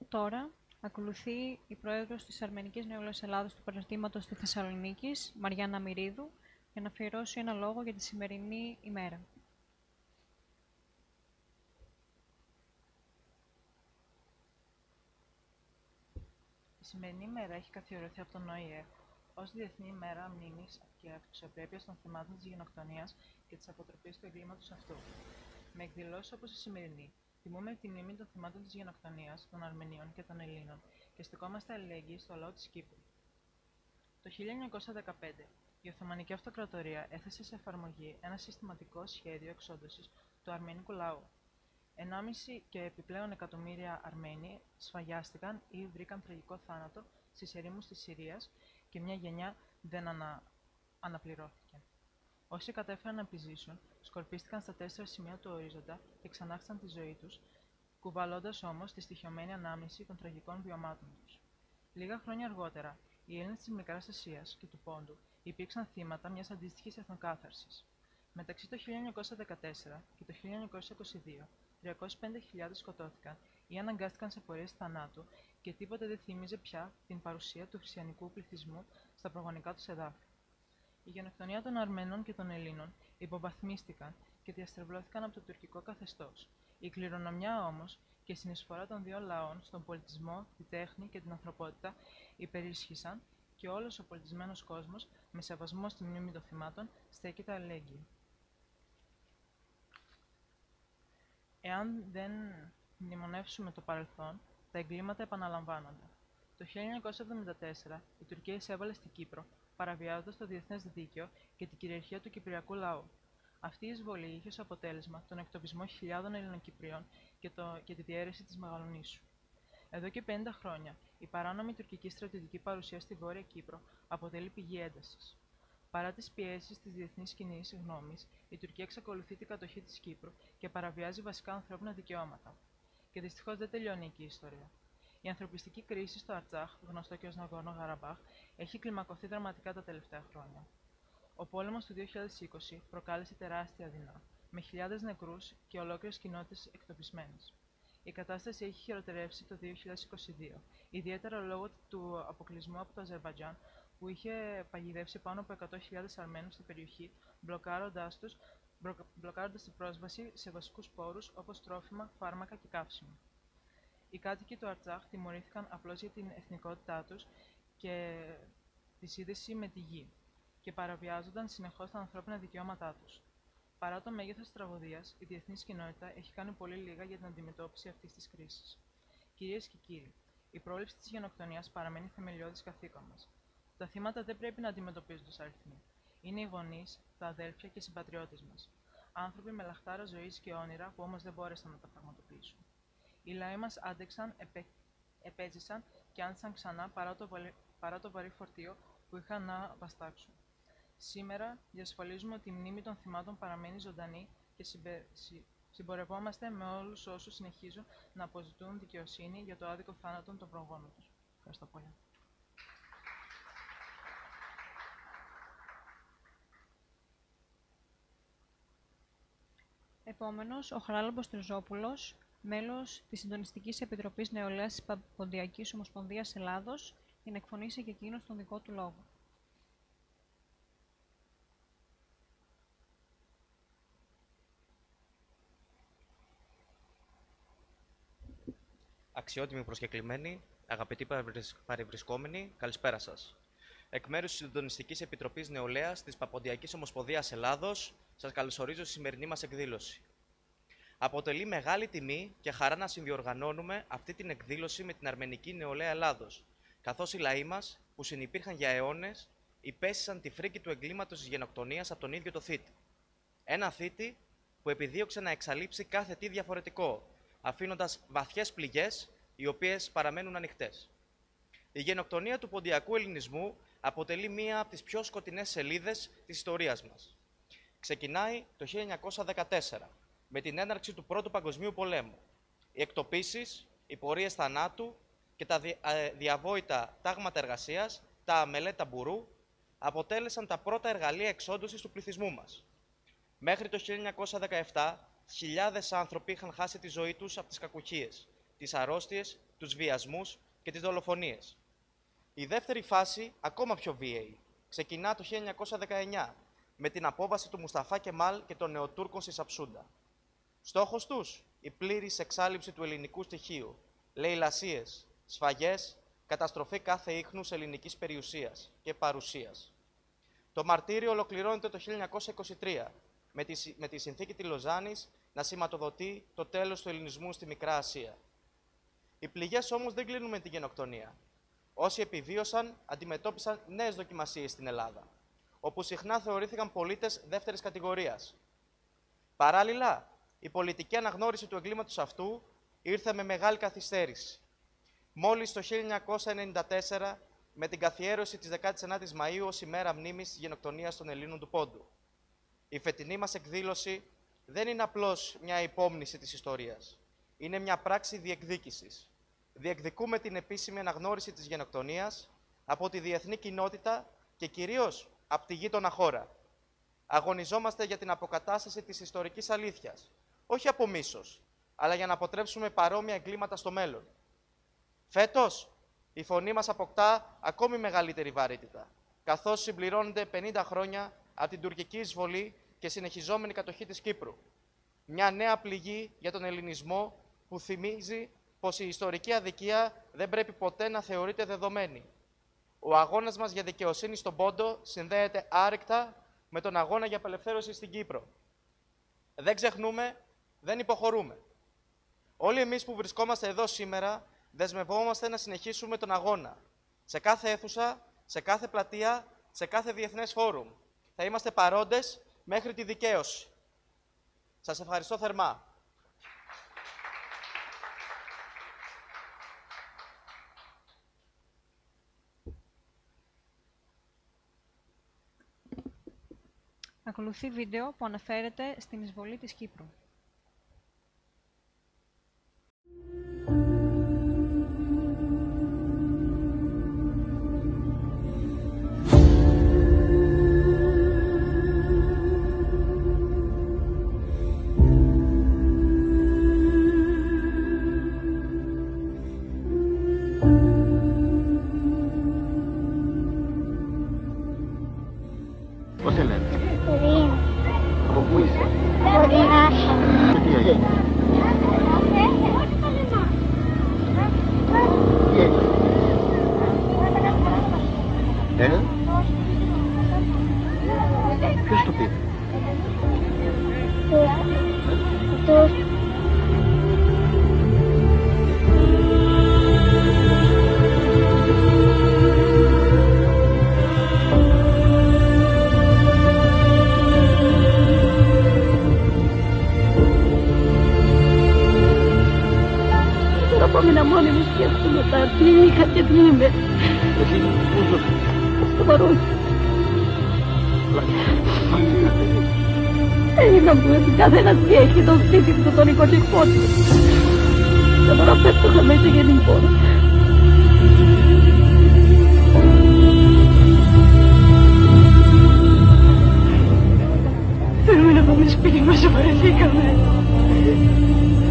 Τώρα ακολουθεί η πρόεδρος της Αρμενικής Νεολαίας Ελλάδος του Παραρτήματος της Θεσσαλονίκης, Μαριάννα Μυρίδου, για να αφιερώσει ένα λόγο για τη σημερινή ημέρα. Η σημερινή ημέρα έχει καθιερωθεί από τον ΟΗΕ ως Διεθνή ημέρα μνήμης και αξιοπρέπειας των θυμάτων της γενοκτονίας και της αποτροπής του εγκλήματος αυτού. Με εκδηλώσεις όπως η σημερινή, τιμούμε τη μνήμη των θυμάτων της γενοκτονίας, των Αρμενίων και των Ελλήνων και στεκόμαστε αλληλεγγύοι στο λαό της Κύπρου. Το 1915, η Οθωμανική Αυτοκρατορία έθεσε σε εφαρμογή ένα συστηματικό σχέδιο εξόντωσης του αρμενικού λαού. 1,5 και επιπλέον εκατομμύρια Αρμένοι σφαγιάστηκαν ή βρήκαν τραγικό θάνατο στις ερήμους της Συρίας και μια γενιά δεν αναπληρώθηκε. Όσοι κατέφεραν να επιζήσουν, σκορπίστηκαν στα 4 σημεία του ορίζοντα και ξανάχτισαν τη ζωή τους, κουβαλώντας όμως τη στοιχειωμένη ανάμνηση των τραγικών βιωμάτων τους. Λίγα χρόνια αργότερα, οι Έλληνες της Μικράς Ασίας και του Πόντου υπήρξαν θύματα μιας αντίστοιχης εθνοκάθαρσης. Μεταξύ το 1914 και το 1922, 305.000 σκοτώθηκαν ή αναγκάστηκαν σε πορείες θανάτου και τίποτε δεν θύμιζε πια την παρουσία του χριστιανικού πληθυσμού στα προγονικά τους εδάφη. Η γενοκτονία των Αρμένων και των Ελλήνων υποβαθμίστηκαν και διαστρεβλώθηκαν από το τουρκικό καθεστώς. Η κληρονομιά όμως και η συνεισφορά των δύο λαών στον πολιτισμό, τη τέχνη και την ανθρωπότητα υπερίσχυσαν και όλος ο πολιτισμένος κόσμος, με σεβασμό στη μνήμη των θυμάτων, στέκεται αλληλέγγυο. Εάν δεν μνημονεύσουμε το παρελθόν, τα εγκλήματα επαναλαμβάνονται. Το 1974 η Τουρκία εισέβαλε στην Κύπρο, παραβιάζοντας το διεθνές δίκαιο και την κυριαρχία του κυπριακού λαού. Αυτή η εισβολή είχε ως αποτέλεσμα τον εκτοπισμό χιλιάδων Ελληνοκυπρίων και τη διαίρεση της Μεγαλονήσου. Εδώ και 50 χρόνια, η παράνομη τουρκική στρατιωτική παρουσία στη Βόρεια Κύπρο αποτελεί πηγή έντασης. Παρά τις πιέσεις της διεθνής κοινής γνώμης, η Τουρκία εξακολουθεί την κατοχή της Κύπρου και παραβιάζει βασικά ανθρώπινα δικαιώματα. Και δυστυχώς δεν τελειώνει εκεί η ιστορία. Η ανθρωπιστική κρίση στο Αρτσάχ, γνωστό και ως Ναγκόρνο Γαραμπάχ, έχει κλιμακωθεί δραματικά τα τελευταία χρόνια. Ο πόλεμος του 2020 προκάλεσε τεράστια δεινά, με χιλιάδες νεκρούς και ολόκληρες κοινότητες εκτοπισμένες. Η κατάσταση έχει χειροτερεύσει το 2022, ιδιαίτερα λόγω του αποκλεισμού από το Αζερμπαϊτζάν, που είχε παγιδεύσει πάνω από 100.000 Αρμένους στην περιοχή, μπλοκάροντας την πρόσβαση σε βασικούς πόρους όπως τρόφιμα, φάρμακα και καύσιμα. Οι κάτοικοι του Αρτσάχ τιμωρήθηκαν απλώς για την εθνικότητά τους και τη σύνδεση με τη γη και παραβιάζονταν συνεχώς τα ανθρώπινα δικαιώματά τους. Παρά το μέγεθος της τραγωδίας, η διεθνής κοινότητα έχει κάνει πολύ λίγα για την αντιμετώπιση αυτής της κρίσης. Κυρίες και κύριοι, η πρόληψη της γενοκτονίας παραμένει θεμελιώδης καθήκον μας. Τα θύματα δεν πρέπει να αντιμετωπίζονται ως αριθμοί. Είναι οι γονείς, τα αδέλφια και οι συμπατριώτες μας. Άνθρωποι με λαχτάρα ζωής και όνειρα που όμως δεν μπόρεσαν να τα πραγματοποιήσουν. Οι λαοί μας άντεξαν, επέζησαν και άνθησαν ξανά παρά το βαρύ φορτίο που είχαν να βαστάξουν. Σήμερα διασφαλίζουμε ότι η μνήμη των θυμάτων παραμένει ζωντανή και συμπορευόμαστε με όλους όσους συνεχίζουν να αποζητούν δικαιοσύνη για το άδικο θάνατο των προγόνων τους. Ευχαριστώ πολύ. Επόμενος, ο Χαράλαμπος Τριζόπουλος, μέλος της Συντονιστικής Επιτροπής Νεολαίας της Παποντιακής Ομοσπονδίας Ελλάδος, για να εκφωνήσει και εκείνος τον δικό του λόγο. Αξιότιμοι προσκεκλημένοι, αγαπητοί παρευρισκόμενοι, καλησπέρα σας. Εκ μέρους της Συντονιστικής Επιτροπής Νεολαίας της Παποντιακής Ομοσπονδίας Ελλάδος, σας καλωσορίζω στη σημερινή μας εκδήλωση. Αποτελεί μεγάλη τιμή και χαρά να συνδιοργανώνουμε αυτή την εκδήλωση με την Αρμενική Νεολαία Ελλάδος, καθώς οι λαοί μας, που συνυπήρχαν για αιώνες, υπέστησαν τη φρίκη του εγκλήματος της γενοκτονίας από τον ίδιο το θήτη. Ένα θήτη που επιδίωξε να εξαλείψει κάθε τι διαφορετικό, αφήνοντας βαθιές πληγές, οι οποίες παραμένουν ανοιχτές. Η γενοκτονία του ποντιακού ελληνισμού αποτελεί μία από τις πιο σκοτεινές σελίδες της ιστορίας μας. Ξεκινάει το 1914, με την έναρξη του Πρώτου Παγκοσμίου Πολέμου. Οι εκτοπίσεις, οι πορείες θανάτου και τα διαβόητα τάγματα εργασίας, τα αμελέτα μπουρού, αποτέλεσαν τα πρώτα εργαλεία εξόντωσης του πληθυσμού μας. Μέχρι το 1917, χιλιάδες άνθρωποι είχαν χάσει τη ζωή τους από τις κακουχίες, τις αρρώστιες, τους βιασμούς και τις δολοφονίες. Η δεύτερη φάση, ακόμα πιο βίαιη, ξεκινά το 1919, με την απόβαση του Μουσταφά Κεμάλ και των Νεοτούρκων στη Σαψούντα. Στόχος τους, η πλήρης εξάλειψη του ελληνικού στοιχείου, λαιλασίες, σφαγές, καταστροφή κάθε ίχνους ελληνικής περιουσίας και παρουσίας. Το μαρτύριο ολοκληρώνεται το 1923, με τη συνθήκη της Λοζάνης να σηματοδοτεί το τέλος του ελληνισμού στη Μικρά Ασία. Οι πληγές όμως δεν κλείνουν με την γενοκτονία. Όσοι επιβίωσαν, αντιμετώπισαν νέες δοκιμασίες στην Ελλάδα, όπου συχνά θεωρήθηκαν πολίτες δεύτερης κατηγορίας. Παράλληλα, η πολιτική αναγνώριση του εγκλήματος αυτού ήρθε με μεγάλη καθυστέρηση. Μόλις το 1994, με την καθιέρωση της 19ης Μαΐου ως ημέρα μνήμης της γενοκτονίας των Ελλήνων του Πόντου. Η φετινή μας εκδήλωση δεν είναι απλώς μια υπόμνηση της ιστορίας. Είναι μια πράξη διεκδίκησης. Διεκδικούμε την επίσημη αναγνώριση της γενοκτονίας από τη διεθνή κοινότητα και κυρίως από τη γείτονα χώρα. Αγωνιζόμαστε για την αποκατάσταση της ιστορικής αλήθειας, όχι από μίσος, αλλά για να αποτρέψουμε παρόμοια εγκλήματα στο μέλλον. Φέτος, η φωνή μας αποκτά ακόμη μεγαλύτερη βαρύτητα, καθώς συμπληρώνονται 50 χρόνια από την τουρκική εισβολή και συνεχιζόμενη κατοχή της Κύπρου. Μια νέα πληγή για τον ελληνισμό που θυμίζει πως η ιστορική αδικία δεν πρέπει ποτέ να θεωρείται δεδομένη. Ο αγώνας μας για δικαιοσύνη στον Πόντο συνδέεται άρρηκτα με τον αγώνα για απελευθέρωση στην Κύπρο. Δεν ξεχνούμε, δεν υποχωρούμε. Όλοι εμείς που βρισκόμαστε εδώ σήμερα δεσμευόμαστε να συνεχίσουμε τον αγώνα. Σε κάθε αίθουσα, σε κάθε πλατεία, σε κάθε διεθνές φόρουμ. Θα είμαστε παρόντες μέχρι τη δικαίωση. Σας ευχαριστώ θερμά. Ακολουθεί βίντεο που αναφέρεται στην εισβολή της Κύπρου. Πώς σε λένε? Ειρήνη. Από πού είσαι? Από την Άσο. Και τι έγινε? Τι έγινε? Ποιος το πήρε? Απόμεινα μόνη μου σκέφτομαι τα τι είχα και τι είμαι. Εσύ πού ζω? Στο παρόν. Έγινα μου ότι καθένας διέχει το σπίτι του τον οικοτικό του. Και τώρα πέφτωσα μέσα για την πόρτα. Θέλουμε να πάμε σπίτι μας, βαρεθήκαμε.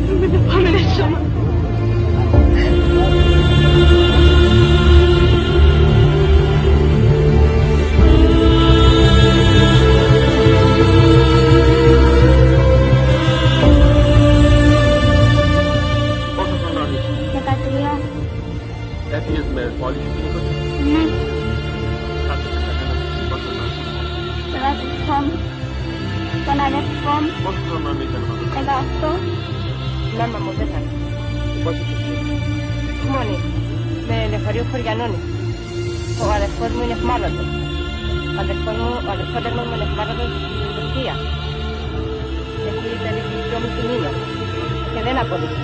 Θέλουμε να πάμε λέσσαμα. Έφυγες με όλη την οικογένεια? Ναι. Χάσες κανένα πόσο να είσαι? Τον αδερφό μου, τον αδερφό μου. Πόσο χρόνο ήταν αυτό? 18. Μάμα μου δεν θα είναι. Πώς είσαι εσύ? Μόνη, με λεωφορείο Χωριανώνη. Ο αδερφός μου είναι εχμάλωτος. Ο αδερφότερος μου είναι εχμάλωτος στην Τουρκία. Έχει περίπου 2,5 μήνες και δεν απολύτω.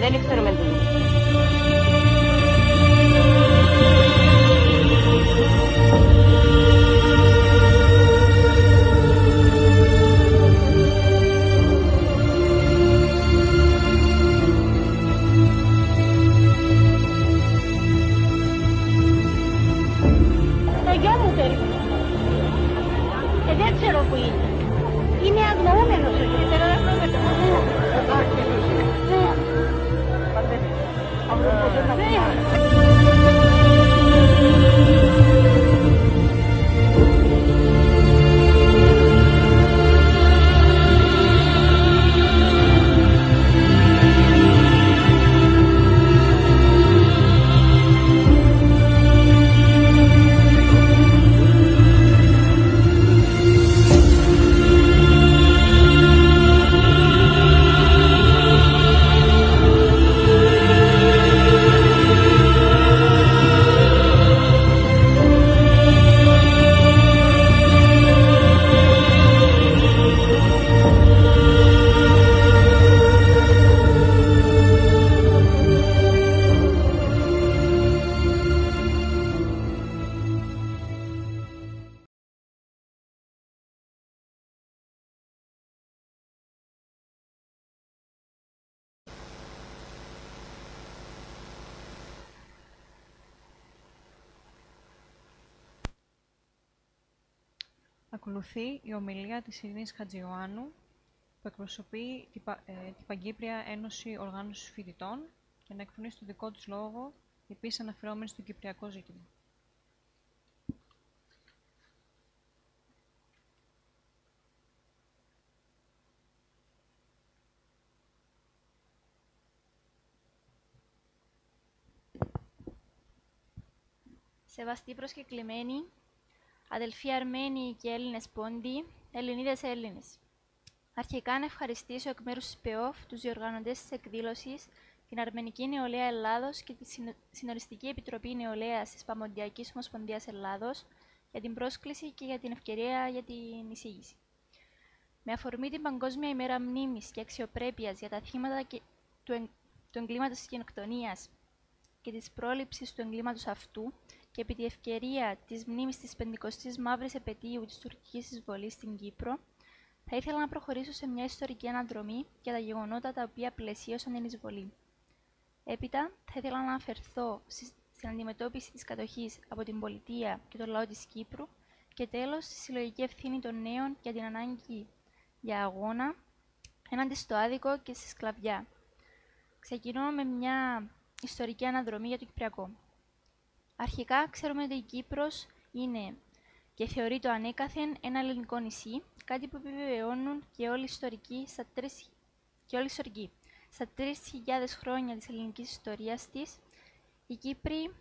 Δεν ξέρουμε τι είναι. Το γιο μου περίπου. Και δεν ξέρω που είναι. Είναι αγνοούμενος ο γιος. Θέλω να βρούμε το μαγείο. Ακολουθεί η ομιλία της Ειρήνης Χατζιωάννου, που εκπροσωπεί την Παγκύπρια Ένωση Οργάνωσης Φοιτητών και να εκφωνήσει το δικό τους λόγο, επίσης αναφερόμενοι στο κυπριακό ζήτημα. Σεβαστοί προσκεκλημένοι, αδελφοί Αρμένοι και Έλληνες πόντιοι, Ελληνίδες Έλληνες. Αρχικά να ευχαριστήσω εκ μέρους της ΠΕΟΦ τους διοργανωτές της εκδήλωσης, την Αρμενική Νεολαία Ελλάδος και τη Συνοριστική Επιτροπή Νεολαίας της Παμοντιακής Ομοσπονδίας Ελλάδος για την πρόσκληση και για την ευκαιρία για την εισήγηση. Με αφορμή την Παγκόσμια ημέρα μνήμης και αξιοπρέπειας για τα θύματα του εγκλήματος της γενοκτονίας και της πρόληψης του εγκλήματος αυτού και επί τη ευκαιρία της μνήμης της 50ης μαύρης επετείου της τουρκικής εισβολής στην Κύπρο, θα ήθελα να προχωρήσω σε μια ιστορική αναδρομή για τα γεγονότα τα οποία πλαισίωσαν την εισβολή. Έπειτα, θα ήθελα να αναφερθώ στην αντιμετώπιση της κατοχής από την πολιτεία και τον λαό της Κύπρου και τέλος στη συλλογική ευθύνη των νέων για την ανάγκη για αγώνα έναντι στο άδικο και στη σκλαβιά. Ξεκινώ με μια ιστορική αναδρομή για το Κυπριακό. Αρχικά, ξέρουμε ότι η Κύπρος είναι και θεωρείται ανέκαθεν ένα ελληνικό νησί, κάτι που επιβεβαιώνουν και όλοι οι ιστορικοί στα 3.000 χρόνια της ελληνικής ιστορίας της. Οι Κύπροι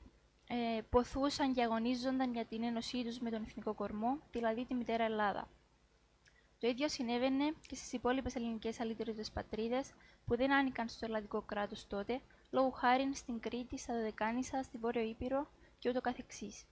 ποθούσαν και αγωνίζονταν για την ένωσή τους με τον εθνικό κορμό, δηλαδή τη μητέρα Ελλάδα. Το ίδιο συνέβαινε και στις υπόλοιπες ελληνικές αλήτερες πατρίδες που δεν άνοικαν στο ελλαδικό κράτος τότε, λόγου χάριν στην Κρήτη, στα Δωδεκάνησα, στη Βόρειο Ήπειρο και ούτω καθεξής.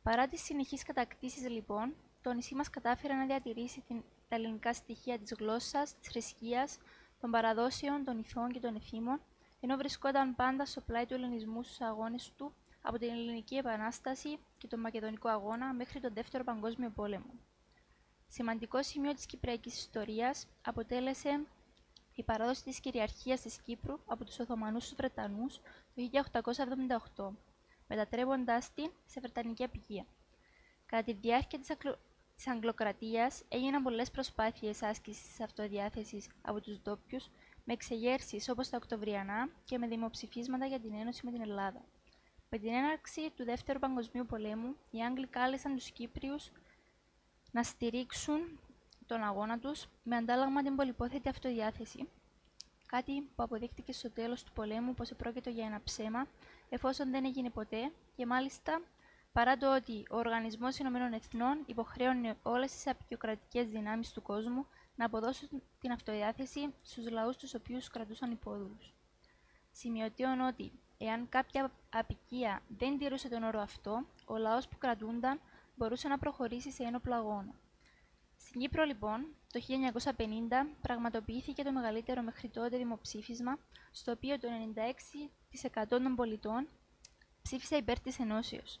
Παρά τις συνεχείς κατακτήσεις, λοιπόν, το νησί μας κατάφερε να διατηρήσει τα ελληνικά στοιχεία της γλώσσας, της θρησκείας, των παραδόσεων, των ηθών και των εθήμων, ενώ βρισκόταν πάντα στο πλάι του ελληνισμού στους αγώνες του από την Ελληνική Επανάσταση και τον Μακεδονικό Αγώνα μέχρι τον Δεύτερο Παγκόσμιο Πόλεμο. Σημαντικό σημείο της κυπριακής ιστορίας αποτέλεσε η παράδοση της κυριαρχίας της Κύπρου από τους Οθωμανούς στους Βρετανούς το 1878, μετατρέποντάς την σε Βρετανική απικία. Κατά τη διάρκεια της Αγγλοκρατίας έγιναν πολλές προσπάθειες άσκησης της αυτοδιάθεσης από τους ντόπιους, με εξεγέρσεις όπως τα Οκτωβριανά και με δημοψηφίσματα για την ένωση με την Ελλάδα. Με την έναρξη του Δεύτερου Παγκοσμίου Πολέμου, οι Άγγλοι κάλεσαν τους Κύπριους να στηρίξουν τον αγώνα τους με αντάλλαγμα την πολυπόθετη αυτοδιάθεση, κάτι που αποδείχτηκε στο τέλος του πολέμου πως επρόκειτο για ένα ψέμα, εφόσον δεν έγινε ποτέ και μάλιστα παρά το ότι ο Οργανισμός Ηνωμένων Εθνών υποχρέωνε όλες τις απεικιοκρατικές δυνάμεις του κόσμου να αποδώσουν την αυτοδιάθεση στους λαούς τους οποίους κρατούσαν υπόδουλους. Σημειωτέων ότι, εάν κάποια απικία δεν τηρούσε τον όρο αυτό, ο λαός που κρατούνταν μπορούσε να προχωρήσει σε ένοπλο αγώνα. Στην Κύπρο, λοιπόν, το 1950 πραγματοποιήθηκε το μεγαλύτερο μέχρι τότε δημοψήφισμα, στο οποίο το 96% των πολιτών ψήφισε υπέρ της ενώσεως.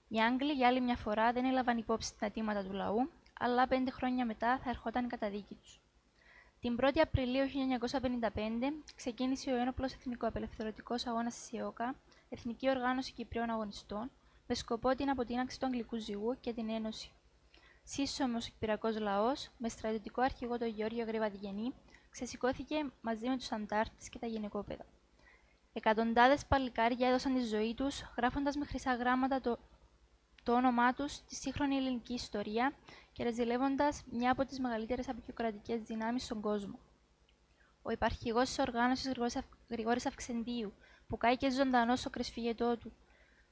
Οι Άγγλοι για άλλη μια φορά δεν έλαβαν υπόψη τα αιτήματα του λαού, αλλά 5 χρόνια μετά θα ερχόταν η καταδίκη τους. Την 1η Απριλίου 1955 ξεκίνησε ο ένοπλος εθνικοαπελευθερωτικός αγώνας της ΕΟΚΑ, Εθνική Οργάνωση Κυπρίων Αγωνιστών, με σκοπό την αποτείναξη του Αγγλικού Ζυγού και την Ένωση. Σύσσωμος ο κυπριακός λαός, με στρατιωτικό αρχηγό τον Γεώργιο Γρεβαδιανή, ξεσηκώθηκε μαζί με τους αντάρτες και τα γυναικόπαιδα. Εκατοντάδες παλικάρια έδωσαν τη ζωή τους, γράφοντας με χρυσά γράμματα το όνομά τους στη σύγχρονη ελληνική ιστορία και ρεζιλεύοντας μια από τις μεγαλύτερες απεικιοκρατικές δυνάμεις στον κόσμο. Ο υπαρχηγός της οργάνωσης Γρηγόρης Αυξεντίου, που κάηκε ζωντανός στο κρεσφυγετό του,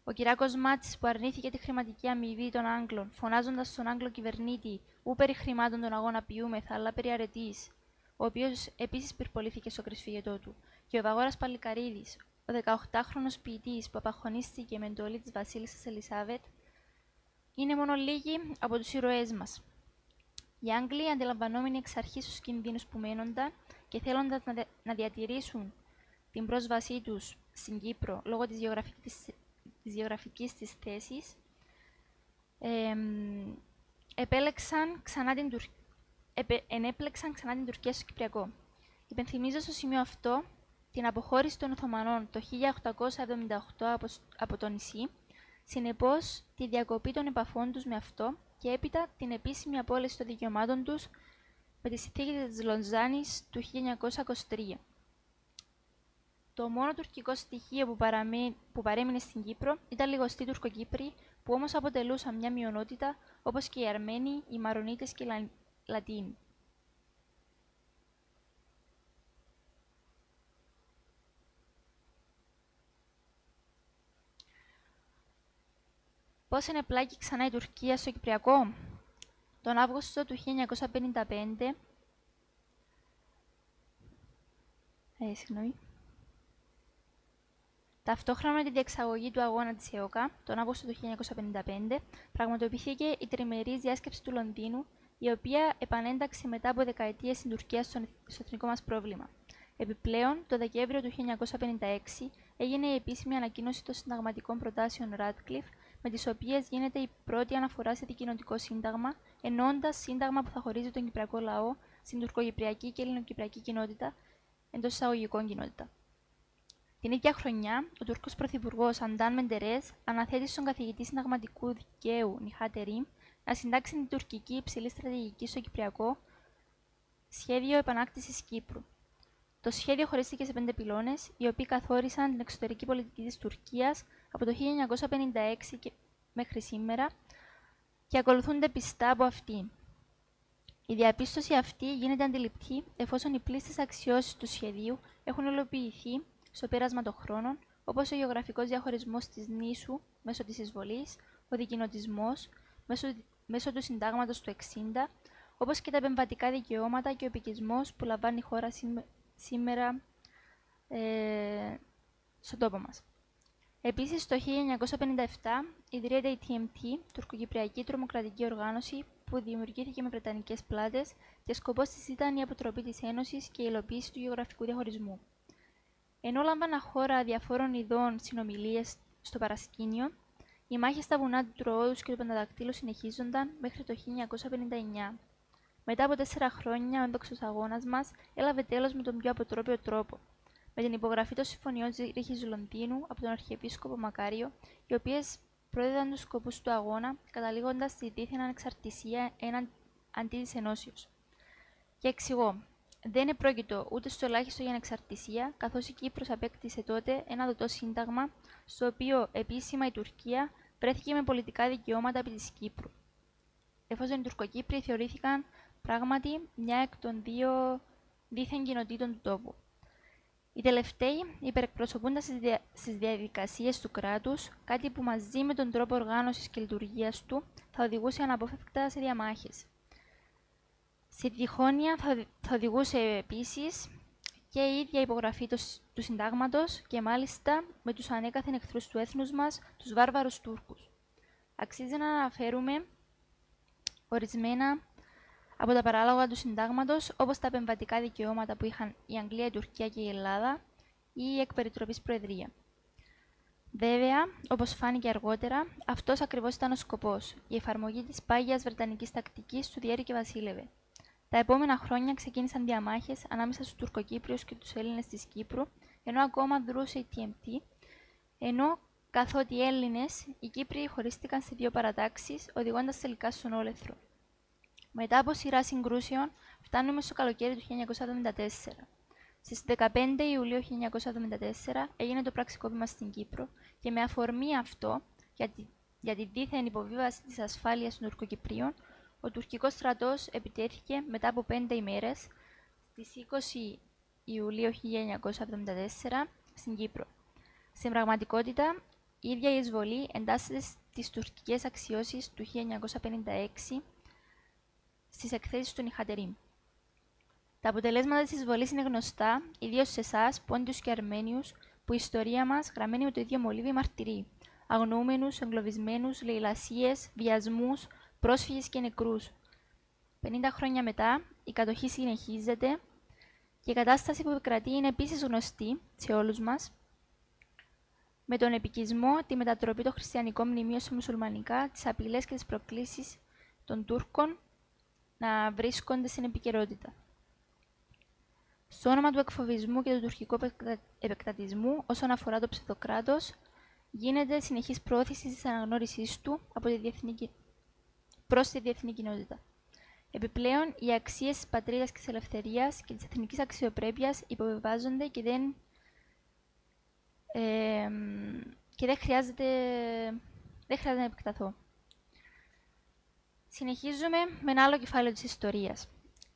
ο Κυράκος Μάτσης, που αρνήθηκε τη χρηματική αμοιβή των Άγγλων, φωνάζοντας στον Άγγλο κυβερνήτη «Ού περί χρημάτων τον αγώνα ποιούμεθα, αλλά περί αρετής», ο οποίος επίσης πυρπολήθηκε στο κρεσφυγετό του, και ο Βαγόρας Παλικαρίδης, ο 18χρονος ποιητής που απαχωνίστηκε με εντολή της βασίλισσας Ελισάβετ, είναι μόνο λίγοι από τους ήρωές μας. Οι Άγγλοι, αντιλαμβανόμενοι εξ αρχής τους κινδύνους που μένονταν και θέλοντας να διατηρήσουν την πρόσβασή τους στην Κύπρο λόγω της γεωγραφικής της θέσης, ενέπλεξαν ξανά την Τουρκία στο Κυπριακό. Υπενθυμίζω στο σημείο αυτό την αποχώρηση των Οθωμανών το 1878 από το νησί, συνεπώς τη διακοπή των επαφών τους με αυτό και έπειτα την επίσημη απόλυση των δικαιωμάτων τους με τη συνθήκη της Λοζάνης του 1923. Το μόνο τουρκικό στοιχείο που παρέμεινε στην Κύπρο ήταν λιγοστοί Τουρκοκύπροι, που όμως αποτελούσαν μια μειονότητα, όπως και οι Αρμένοι, οι Μαρονίτες και οι Λατίνοι. Πώς ενεπλάκη ξανά η Τουρκία στο Κυπριακό? Τον Αύγουστο του 1955, ταυτόχρονα με τη διεξαγωγή του αγώνα της ΕΟΚΑ, τον Αύγουστο του 1955, πραγματοποιήθηκε η τριμερής διάσκεψη του Λονδίνου, η οποία επανένταξε μετά από δεκαετίες στην Τουρκία στο εθνικό μας πρόβλημα. Επιπλέον, το Δεκέμβριο του 1956 έγινε η επίσημη ανακοίνωση των συνταγματικών προτάσεων Radcliffe, με τις οποίες γίνεται η πρώτη αναφορά σε δικοινοτικό σύνταγμα, εννοώντας σύνταγμα που θα χωρίζει τον κυπριακό λαό στην τουρκοκυπριακή και ελληνοκυπριακή κοινότητα, εντός εισαγωγικών κοινότητα. Την ίδια χρονιά, ο Τούρκος Πρωθυπουργός Αντάν Μεντερές αναθέτει στον καθηγητή συνταγματικού δικαίου Νιχάτ Ερίμ να συντάξει την τουρκική υψηλή στρατηγική στο Κυπριακό σχέδιο επανάκτησης Κύπρου. Το σχέδιο χωρίστηκε σε 5 πυλώνες, οι οποίοι καθόρισαν την εξωτερική πολιτική της Τουρκίας από το 1956 και μέχρι σήμερα και ακολουθούνται πιστά από αυτήν. Η διαπίστωση αυτή γίνεται αντιληπτή εφόσον οι πλήστες αξιώσεις του σχεδίου έχουν υλοποιηθεί στο πέρασμα των χρόνων, όπως ο γεωγραφικός διαχωρισμός της νήσου μέσω της εισβολής, ο δικοινοτισμός μέσω του συντάγματος του 60, όπως και τα επεμβατικά δικαιώματα και ο επικισμός που λαμβάνει η χώρα σήμερα στον τόπο μας. Επίσης, το 1957 ιδρύεται η TMT, Τουρκοκυπριακή Τρομοκρατική Οργάνωση, που δημιουργήθηκε με βρετανικές πλάτες και σκοπός της ήταν η αποτροπή της Ένωσης και η υλοποίηση του γεωγραφικού διαχωρισμού. Ενώ λάμβανα χώρα διαφόρων ειδών συνομιλίες στο παρασκήνιο, οι μάχες στα βουνά του Τροώδους και του Πενταδακτύλου συνεχίζονταν μέχρι το 1959. Μετά από 4 χρόνια, ο ένδοξος αγώνας μας έλαβε τέλος με τον πιο αποτρόπαιο τρόπο, με την υπογραφή των συμφωνιών Ζήριχης Λονδίνου από τον Αρχιεπίσκοπο Μακάριο, οι οποίες προέδιδαν τους σκοπούς του αγώνα, καταλήγοντας στη δίθεν ανεξαρτησία αντί της ενώσεως. Και εξηγώ. Δεν επρόκειτο ούτε στο ελάχιστο για ανεξαρτησία, καθώς η Κύπρος απέκτησε τότε ένα δοτό σύνταγμα, στο οποίο επίσημα η Τουρκία βρέθηκε με πολιτικά δικαιώματα επί της Κύπρου, εφόσον οι Τουρκοκύπριοι θεωρήθηκαν πράγματι μια εκ των 2 δίθεν κοινοτήτων του τόπου. Οι τελευταίοι υπερεκπροσωπούνταν στις διαδικασίες του κράτους, κάτι που μαζί με τον τρόπο οργάνωσης και λειτουργίας του θα οδηγούσε αναπόφευκτα σε διαμάχες. Στη διχόνοια θα οδηγούσε επίσης και η ίδια υπογραφή του συντάγματος και μάλιστα με τους ανέκαθεν εχθρούς του έθνους μας, τους βάρβαρους Τούρκους. Αξίζει να αναφέρουμε ορισμένα από τα παράλογα του συντάγματος, όπως τα επεμβατικά δικαιώματα που είχαν η Αγγλία, η Τουρκία και η Ελλάδα ή η εκ περιτροπής Προεδρία. Βέβαια, όπως φάνηκε αργότερα, αυτός ακριβώς ήταν ο σκοπός, η εφαρμογή της πάγιας βρετανικής τακτικής του διέρη και βασίλευε. Τα επόμενα χρόνια ξεκίνησαν διαμάχες ανάμεσα στους Τουρκοκύπριους και τους Έλληνες της Κύπρου, ενώ ακόμα δρούσε η TMT, ενώ καθότι οι Έλληνες, οι Κύπριοι χωρίστηκαν σε 2 παρατάξεις, οδηγώντας τελικά στον όλεθρο. Μετά από σειρά συγκρούσεων, φτάνουμε στο καλοκαίρι του 1974. Στις 15 Ιουλίου 1974 έγινε το πραξικόπημα στην Κύπρο και με αφορμή αυτό, για τη δίθεν υποβίβαση της ασφάλειας των Τουρκοκυπρίων, ο τουρκικός στρατός επιτέθηκε μετά από 5 ημέρες, στις 20 Ιουλίου 1974, στην Κύπρο. Στην πραγματικότητα, η ίδια η εισβολή εντάσσεται στις τουρκικές αξιώσεις του 1956 στις εκθέσεις του Νιχάτ Ερίμ. Τα αποτελέσματα της εισβολής είναι γνωστά, ιδίως σε εσάς, Πόντιους και Αρμένιους, που η ιστορία μας, γραμμένη με το ίδιο μολύβι, μαρτυρεί. Αγνοούμενους, εγκλωβισμένους, λαιλασίες, βιασμούς, πρόσφυγες και νεκρούς. 50 χρόνια μετά, η κατοχή συνεχίζεται και η κατάσταση που επικρατεί είναι επίσης γνωστή σε όλους μας, με τον επικισμό, τη μετατροπή των χριστιανικών μνημείων σε μουσουλμανικά, τις απειλές και τις προκλήσεις των Τούρκων να βρίσκονται στην επικαιρότητα. Στο όνομα του εκφοβισμού και του τουρκικού επεκτατισμού, όσον αφορά το ψευδοκράτος, γίνεται συνεχής πρόθεση της αναγνώρισής του προς τη διεθνή κοινότητα. Επιπλέον, οι αξίες της πατρίδας και της ελευθερίας και της εθνικής αξιοπρέπειας υποβιβάζονται και δεν χρειάζεται να επεκταθώ. Συνεχίζουμε με ένα άλλο κεφάλαιο της ιστορίας.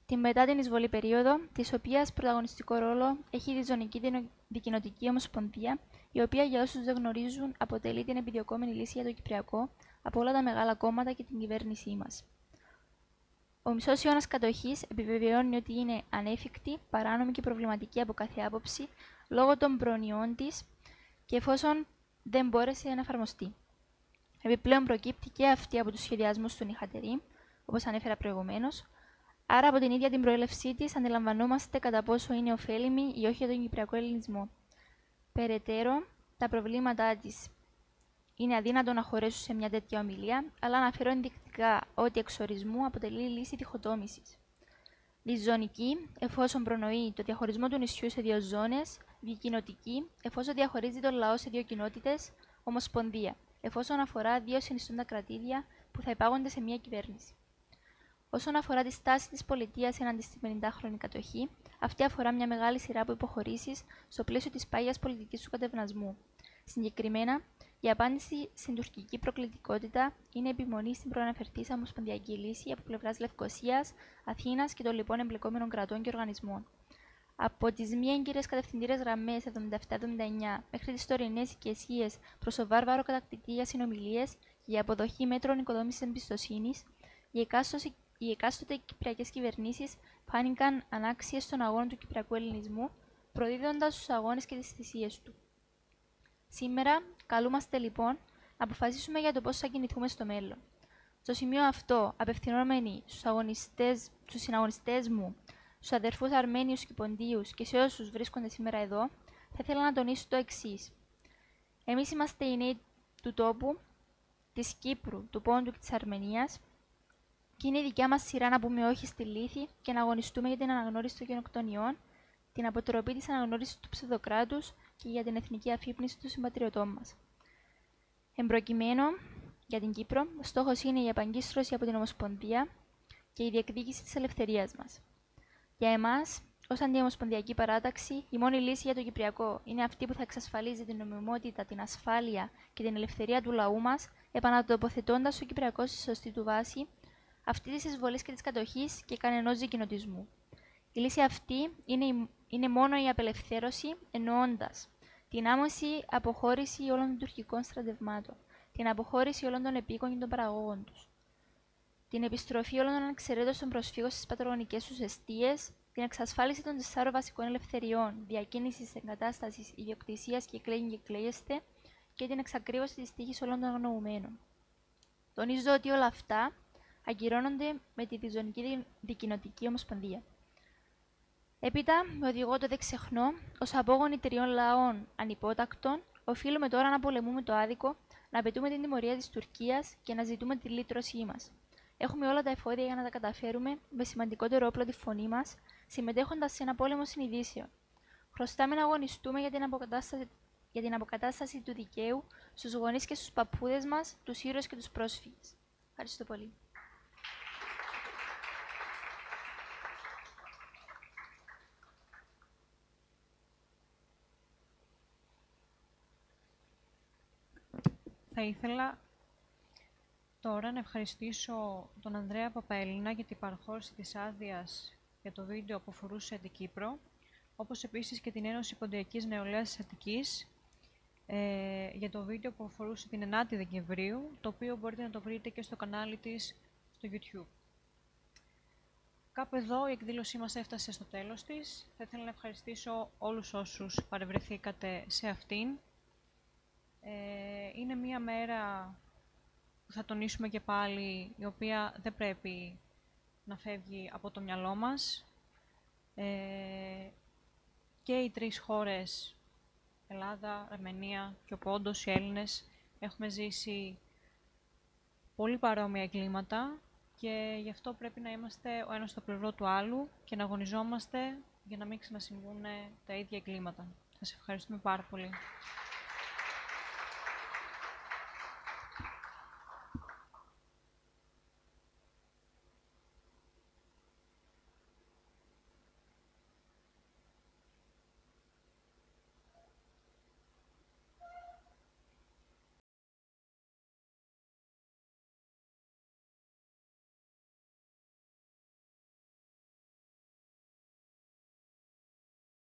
Την μετά την εισβολή περίοδο, της οποίας πρωταγωνιστικό ρόλο έχει η Διζωνική Δικοινοτική Ομοσπονδία, η οποία για όσους δεν γνωρίζουν αποτελεί την επιδιωκόμενη λύση για το Κυπριακό, από όλα τα μεγάλα κόμματα και την κυβέρνησή μας. Ο μισός αιώνας κατοχής επιβεβαιώνει ότι είναι ανέφικτη, παράνομη και προβληματική από κάθε άποψη, λόγω των προνοιών της και εφόσον δεν μπόρεσε να εφαρμοστεί. Επιπλέον προκύπτει και αυτή από τους σχεδιασμούς του νυχατερή, όπως ανέφερα προηγουμένως, άρα από την ίδια την προέλευσή της αντιλαμβανόμαστε κατά πόσο είναι ωφέλιμη ή όχι για τον κυπριακό ελληνισμό. Περαιτέρω, τα προβλήματά της είναι αδύνατο να χωρέσουν σε μια τέτοια ομιλία, αλλά αναφέρω ενδεικτικά ότι εξορισμού αποτελεί λύση διχοτόμησης. Διζωνική, εφόσον προνοεί το διαχωρισμό του νησιού σε δύο ζώνες, δικοινοτική, εφόσον διαχωρίζει τον λαό σε δύο κοινότητες, ομοσπονδία, εφόσον αφορά δύο συνιστούντα κρατήδια που θα υπάγονται σε μια κυβέρνηση. Όσον αφορά τη στάση της πολιτείας εναντί στη 50χρονη κατοχή, αυτή αφορά μια μεγάλη σειρά από υποχωρήσεις στο πλαίσιο της πάγιας πολιτικής του κατευνασμού. Συγκεκριμένα, η απάντηση στην τουρκική προκλητικότητα είναι επιμονή στην προαναφερθήσα ομοσπονδιακή λύση από πλευράς Λευκωσίας, Αθήνας και των λοιπών εμπλεκόμενων κρατών και οργανισμών. Από τις μη έγκυρες κατευθυντήρες γραμμές 77-79 μέχρι τις τωρινές οικεσίες προς το βάρβαρο κατακτητή για συνομιλίες και για αποδοχή μέτρων οικοδόμησης εμπιστοσύνης, οι εκάστοτε κυπριακές κυβερνήσεις φάνηκαν ανάξιες στον αγώνα του κυπριακού ελληνισμού, προδίδοντας τους αγώνες και τις θυσίες του. Σήμερα, καλούμαστε λοιπόν να αποφασίσουμε για το πώς θα κινηθούμε στο μέλλον. Στο σημείο αυτό, απευθυνόμενοι στους συναγωνιστές μου, στους αδερφούς Αρμένιους και Ποντίους και σε όσους βρίσκονται σήμερα εδώ, θα ήθελα να τονίσω το εξής. Εμείς είμαστε οι νέοι του τόπου, της Κύπρου, του Πόντου και της Αρμενίας, και είναι η δικιά μας σειρά να πούμε όχι στη λύθη και να αγωνιστούμε για την αναγνώριση των γενοκτονιών, την αποτροπή της αναγνώρισης του ψευδοκράτους και για την εθνική αφύπνιση των συμπατριωτών μας. Εμπροκειμένου, για την Κύπρο, ο στόχος είναι η επαγκίστρωση από την Ομοσπονδία και η διεκδίκηση της ελευθερίας μας. Για εμάς, ως αντιομοσπονδιακή παράταξη, η μόνη λύση για το Κυπριακό είναι αυτή που θα εξασφαλίζει την νομιμότητα, την ασφάλεια και την ελευθερία του λαού μας, επανατοποθετώντας το Κυπριακό στη σωστή του βάση, αυτή της εισβολής και της κατοχής και κανενός δικοινοτισμού. Η λύση αυτή είναι μόνο η απελευθέρωση, εννοώντας την άμεση αποχώρηση όλων των τουρκικών στρατευμάτων, την αποχώρηση όλων των επίκων και των παραγόγων τους, την επιστροφή όλων των ανεξαιρέτως των προσφύγων στις πατρογονικές τους εστίες, την εξασφάλιση των 4 βασικών ελευθεριών, διακίνησης, εγκατάστασης, ιδιοκτησίας και κλαίγειν και κλαίγεστε, και την εξακρίβωση της τύχης όλων των αγνοουμένων. Τονίζω ότι όλα αυτά ακυρώνονται με τη διζωνική δικοινοτική ομοσπονδία. Έπειτα, με οδηγό το δεξεχνό, ως απόγονοι 3 λαών ανυπότακτων, οφείλουμε τώρα να πολεμούμε το άδικο, να απαιτούμε την τιμωρία της Τουρκίας και να ζητούμε τη λύτρωσή μας. Έχουμε όλα τα εφόδια για να τα καταφέρουμε, με σημαντικότερο όπλο τη φωνή μας, συμμετέχοντας σε ένα πόλεμο συνειδήσεων. Χρωστάμε να αγωνιστούμε για την αποκατάσταση του δικαίου στους γονείς και στους παππούδες μας, τους ήρωες και τους πρόσφυγες. Ευχαριστώ πολύ. Θα ήθελα τώρα να ευχαριστήσω τον Ανδρέα Παπαέλληνα για την παραχώρηση της άδειας για το βίντεο που αφορούσε την Κύπρο, όπως επίσης και την Ένωση Ποντιακής Νεολαίας της Αττικής για το βίντεο που αφορούσε την 9η Δεκεμβρίου, το οποίο μπορείτε να το βρείτε και στο κανάλι της στο YouTube. Κάπου εδώ η εκδήλωσή μας έφτασε στο τέλος της. Θα ήθελα να ευχαριστήσω όλους όσους παρευρεθήκατε σε αυτήν. Είναι μία μέρα που θα τονίσουμε και πάλι, η οποία δεν πρέπει να φεύγει από το μυαλό μας. Και οι 3 χώρες, Ελλάδα, Αρμενία και ο Πόντος, οι Έλληνες, έχουμε ζήσει πολύ παρόμοια εγκλήματα και γι' αυτό πρέπει να είμαστε ο ένας στο πλευρό του άλλου και να αγωνιζόμαστε για να μην ξανασυμβούν τα ίδια εγκλήματα. Σας ευχαριστούμε πάρα πολύ.